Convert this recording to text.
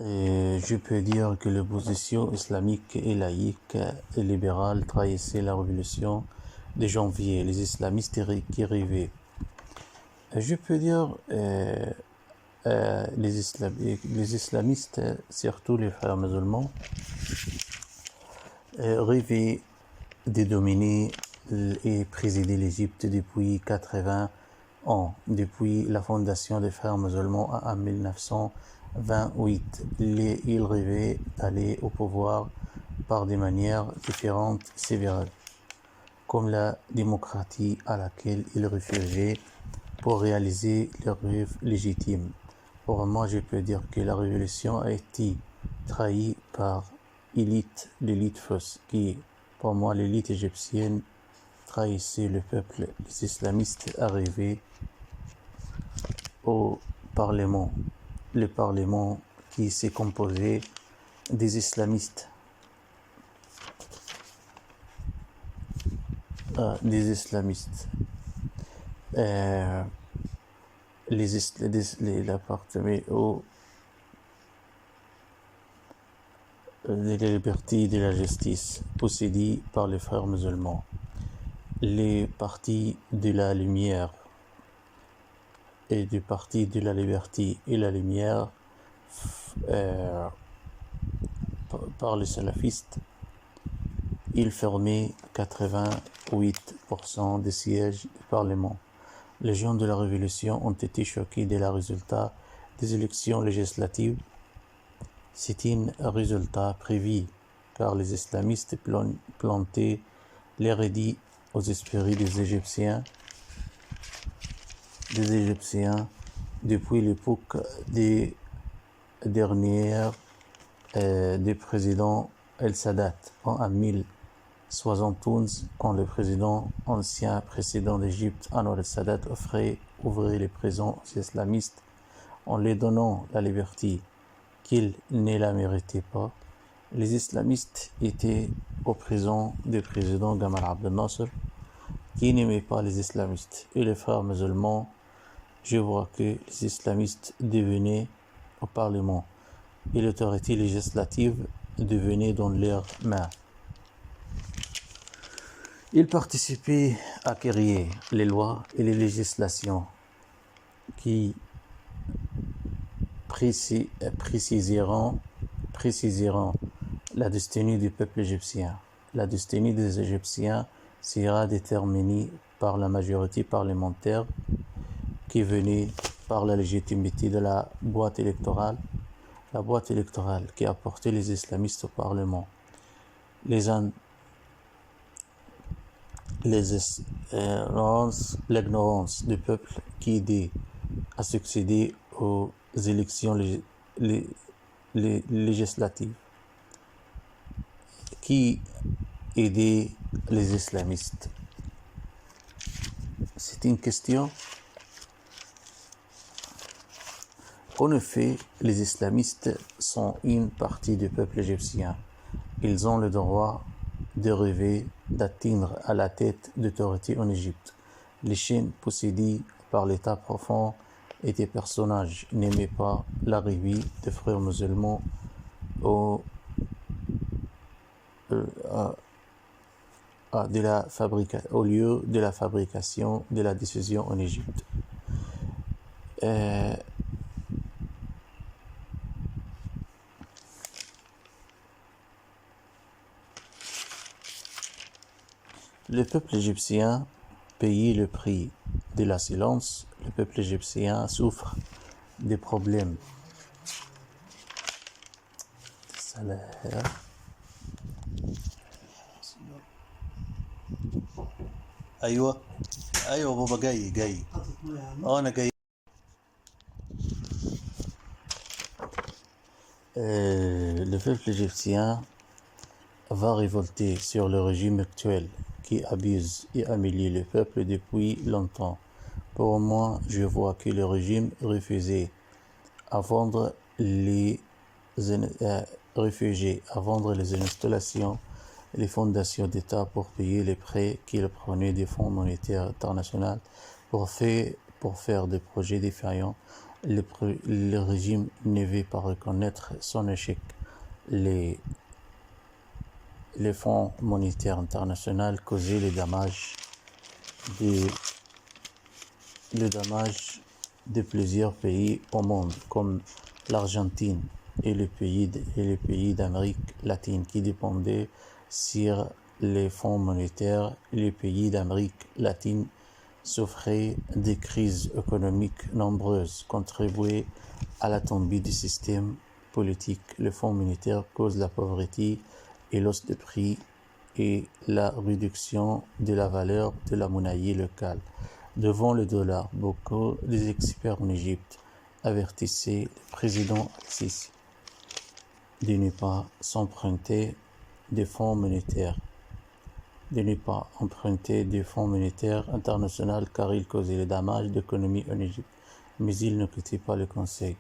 Et je peux dire que l'opposition islamique et laïque et libérale trahissait la révolution de janvier, les islamistes qui arrivaient. Je peux dire les islamistes, surtout les frères musulmans, rêvaient de dominer et présider l'Égypte depuis 80 ans, depuis la fondation des frères musulmans en 1928. Ils rêvaient d'aller au pouvoir par des manières différentes, sévères, comme la démocratie à laquelle ils refusaient pour réaliser leurs rêves légitimes. Pour moi, je peux dire que la révolution a été trahie par l'élite fausse, qui, pour moi, l'élite égyptienne trahissait le peuple. Les islamistes arrivaient au Parlement, le Parlement qui s'est composé des islamistes. L'appartement de la liberté et de la justice possédés par les frères musulmans. Les partis de la lumière et du parti de la liberté et la lumière par les salafistes, ils fermaient 88% des sièges du Parlement. Les gens de la Révolution ont été choqués dès le résultat des élections législatives. C'est un résultat prévu car les islamistes plantaient l'hérédie aux esprits des Égyptiens depuis l'époque des dernières du président El-Sadat en 1071, quand le ancien président d'Égypte, Anwar el-Sadat, ouvrait les prisons aux islamistes en les donnant la liberté qu'ils ne la méritaient pas. Les islamistes étaient aux prisons du président Gamal Abdel Nasser, qui n'aimait pas les islamistes. Et les frères musulmans, je vois que les islamistes devenaient au Parlement et l'autorité législative devenait dans leurs mains. Ils participaient à créer les lois et les législations qui préciseront la destinée du peuple égyptien. La destinée des Égyptiens sera déterminée par la majorité parlementaire qui venait par la légitimité de la boîte électorale qui a porté les islamistes au Parlement. L'ignorance du peuple qui aidait à succéder aux élections législatives, qui aidait les islamistes. C'est une question. En effet, les islamistes sont une partie du peuple égyptien. Ils ont le droit de rêver d'atteindre à la tête d'autorité en Égypte. Les chaînes possédées par l'État profond et des personnages n'aimaient pas l'arrivée des frères musulmans au lieu de la fabrication de la décision en Égypte. Le peuple égyptien payait le prix de la silence. Le peuple égyptien souffre des problèmes. أيوة بابا جاي أنا جاي. Le peuple égyptien va révolter sur le régime actuel qui abuse et humilie le peuple depuis longtemps. Pour moi, je vois que le régime refusait à vendre les installations et les fondations d'État pour payer les prêts qu'il prenait des fonds monétaires internationaux pour faire des projets défaillants le régime ne veut pas reconnaître son échec. Les Fonds monétaires internationaux causaient les dommages de plusieurs pays au monde, comme l'Argentine et les pays d'Amérique latine qui dépendaient sur les fonds monétaires. Les pays d'Amérique latine souffraient des crises économiques nombreuses, contribuaient à la tombée du système politique. Les fonds monétaires causent la pauvreté et l'hausse des prix et la réduction de la valeur de la monnaie locale. Devant le dollar, beaucoup des experts en Égypte avertissaient le président Al-Sisi de ne pas emprunter des fonds monétaires internationaux car il causait le dommage d'économie en Égypte. Mais il n'écoutait pas le conseil.